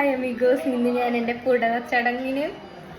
Hi amigos, ഇന്ന് ഞാൻ എൻ്റെ പുടവ ചടങ്ങിന്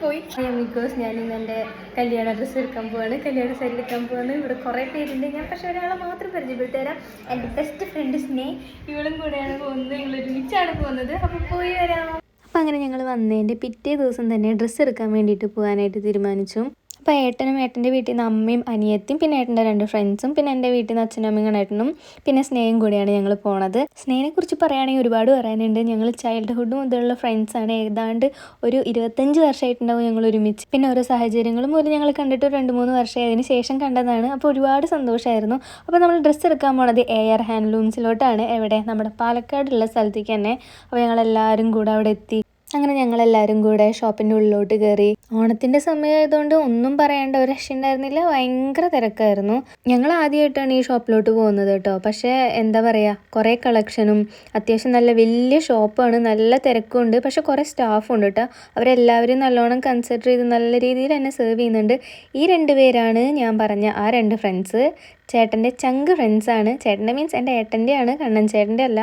പോയി. ഹായ് അമിഗോസ്, ഞാൻ ഇന്ന് എൻ്റെ കല്യാണ ഡ്രസ്സ് എടുക്കാൻ പോവാണ്, കല്യാണ സാരി എടുക്കാൻ പോവാണ്. ഇവിടെ കുറേ പേരുണ്ട്. ഞാൻ പക്ഷേ ഒരാളെ മാത്രം പരിചയപ്പെടുത്തി തരാം. എൻ്റെ ബെസ്റ്റ് ഫ്രണ്ട് സ്നേഹ്, ഇവളും കൂടെയാണ് പോകുന്നത്. ഞങ്ങൾ ഒരുമിച്ചാണ് പോകുന്നത്. അപ്പോൾ പോയി വരാം. അപ്പം അങ്ങനെ ഞങ്ങൾ വന്നതിൻ്റെ പിറ്റേ ദിവസം തന്നെ ഡ്രസ്സ് എടുക്കാൻ വേണ്ടിയിട്ട് പോകാനായിട്ട് തീരുമാനിച്ചു. അപ്പോൾ ഏട്ടനും ഏട്ടൻ്റെ വീട്ടിൽ നിന്ന് അമ്മയും അനിയത്തിയും പിന്നെ ഏട്ടൻ്റെ 2 ഫ്രണ്ട്സും പിന്നെ എൻ്റെ വീട്ടിൽ നിന്ന് അച്ഛനും അമ്മയും ഏട്ടനും പിന്നെ സ്നേഹം കൂടിയാണ് ഞങ്ങൾ പോണത്. സ്നേഹിനെ കുറിച്ച് പറയുകയാണെങ്കിൽ ഒരുപാട് പറയാനുണ്ട്. ഞങ്ങൾ ചൈൽഡ്ഹുഡ് മുതലുള്ള ഫ്രണ്ട്സാണ്. ഏതാണ്ട് ഒരു 25 വർഷമായിട്ടുണ്ടാവും ഞങ്ങൾ ഒരുമിച്ച്. പിന്നെ ഓരോ സാഹചര്യങ്ങളും മൂലം ഞങ്ങൾ കണ്ടിട്ട് 2-3 വർഷമായി. അതിന് ശേഷം കണ്ടതാണ്. അപ്പോൾ ഒരുപാട് സന്തോഷമായിരുന്നു. അപ്പോൾ നമ്മൾ ഡ്രസ്സ് എടുക്കാൻ പോണത് AR ഹാൻഡ്ലൂംസിലോട്ടാണ്. എവിടെ? നമ്മുടെ പാലക്കാടുള്ള സ്ഥലത്തേക്ക് തന്നെ. അപ്പോൾ ഞങ്ങളെല്ലാവരും കൂടെ അവിടെ എത്തി. അങ്ങനെ ഞങ്ങളെല്ലാവരും കൂടെ ഷോപ്പിൻ്റെ ഉള്ളിലോട്ട് കയറി. ഓണത്തിൻ്റെ സമയമായതുകൊണ്ട് ഒന്നും പറയേണ്ട, ഒരു രക്ഷയുണ്ടായിരുന്നില്ല. ഭയങ്കര തിരക്കായിരുന്നു. ഞങ്ങൾ ആദ്യമായിട്ടാണ് ഈ ഷോപ്പിലോട്ട് പോകുന്നത് കേട്ടോ. പക്ഷേ എന്താ പറയുക, കുറേ കളക്ഷനും അത്യാവശ്യം നല്ല വലിയ ഷോപ്പാണ്, നല്ല തിരക്കുണ്ട്. പക്ഷേ കുറേ സ്റ്റാഫുണ്ട് കേട്ടോ. അവരെല്ലാവരും നല്ലോണം കൺസിഡർ ചെയ്ത് നല്ല രീതിയിൽ എന്നെ സെർവ് ചെയ്യുന്നുണ്ട്. ഈ 2 പേരാണ് ഞാൻ പറഞ്ഞ ആ 2 ഫ്രണ്ട്സ്. ചേട്ടൻ്റെ ചങ്ക് ഫ്രണ്ട്സാണ്. ചേട്ടൻ്റെ മീൻസ് എൻ്റെ ഏട്ടൻ്റെയാണ്, കണ്ണൻ ചേട്ടൻ്റെ അല്ല.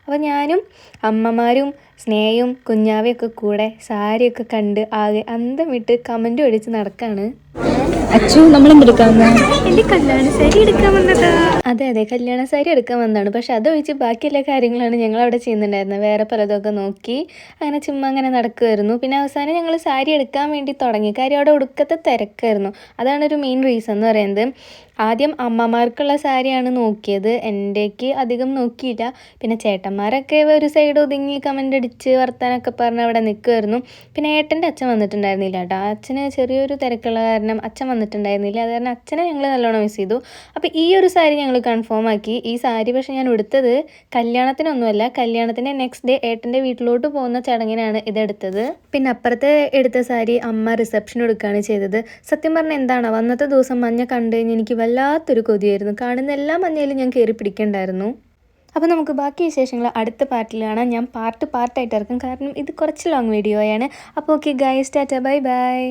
അപ്പോൾ ഞാനും അമ്മമാരും സ്നേഹയും കുഞ്ഞാവയൊക്കെ കൂടെ സാരിയൊക്കെ കണ്ട് ആകെ അന്തം വിട്ട് കമൻറ്റും അടിച്ച് നടക്കാണ്. അച്ചു, നമ്മൾ എന്തെടുക്കാമെന്ന്? എൻ്റെ കല്യാണ സാരി എടുക്കാൻ വന്നതാ. അതെ, കല്യാണ സാരി എടുക്കാൻ വന്നതാണ്. പക്ഷെ അതൊഴിച്ച് ബാക്കി എല്ലാ കാര്യങ്ങളാണ് ഞങ്ങൾ അവിടെ ചെയ്യുന്നുണ്ടായിരുന്നത്. വേറെ പലതൊക്കെ നോക്കി അങ്ങനെ ചുമ്മാ അങ്ങനെ നടക്കുമായിരുന്നു. പിന്നെ അവസാനം ഞങ്ങൾ സാരി എടുക്കാൻ വേണ്ടി തുടങ്ങി. കാര്യം അവിടെ ഒടുക്കത്തെ തിരക്കായിരുന്നു. അതാണ് ഒരു മെയിൻ റീസൺ എന്ന് പറയുന്നത്. ആദ്യം അമ്മമാർക്കുള്ള സാരിയാണ് നോക്കിയത്. എൻ്റെക്ക് അധികം നോക്കിയില്ല. പിന്നെ ചേട്ടന്മാരൊക്കെ ഒരു സൈഡ് ഒതുങ്ങി കമൻ്റ് അടിച്ച് വർത്താനൊക്കെ പറഞ്ഞ് അവിടെ നിൽക്കുമായിരുന്നു. പിന്നെ ഏട്ടൻ്റെ അച്ഛൻ വന്നിട്ടുണ്ടായിരുന്നില്ല കേട്ടോ. അച്ഛന് ചെറിയൊരു തിരക്കുള്ള കാരണം അച്ഛൻ വന്നിട്ടുണ്ടായിരുന്നില്ല. അത് കാരണം അച്ഛനെ ഞങ്ങൾ നല്ലോണം മിസ് ചെയ്തു. അപ്പോൾ ഈ ഒരു സാരി ഞങ്ങൾ കൺഫേം ആക്കി. ഈ സാരി പക്ഷേ ഞാൻ എടുത്തത് കല്യാണത്തിനൊന്നുമല്ല, കല്യാണത്തിൻ്റെ നെക്സ്റ്റ് ഡേ ഏട്ടൻ്റെ വീട്ടിലോട്ട് പോകുന്ന ചടങ്ങിനാണ് ഇതെടുത്തത്. പിന്നെ അപ്പുറത്തെ എടുത്ത സാരി അമ്മ റിസപ്ഷൻ എടുക്കുകയാണ് ചെയ്തത്. സത്യം പറഞ്ഞാൽ എന്താണ്, അന്നത്തെ ദിവസം മഞ്ഞ കണ്ടു കഴിഞ്ഞ് എനിക്ക് വല്ലാത്തൊരു കൊതിയായിരുന്നു. കാണുന്ന എല്ലാ മഞ്ഞയിലും ഞാൻ കയറി പിടിക്കണ്ടായിരുന്നു. അപ്പോൾ നമുക്ക് ബാക്കി വിശേഷങ്ങൾ അടുത്ത പാർട്ടിൽ കാണാം. ഞാൻ പാർട്ടായിട്ട് ഇറക്കും, കാരണം ഇത് കുറച്ച് ലോങ് വീഡിയോയാണ്. അപ്പോൾ okay guys, Tata, bye bye.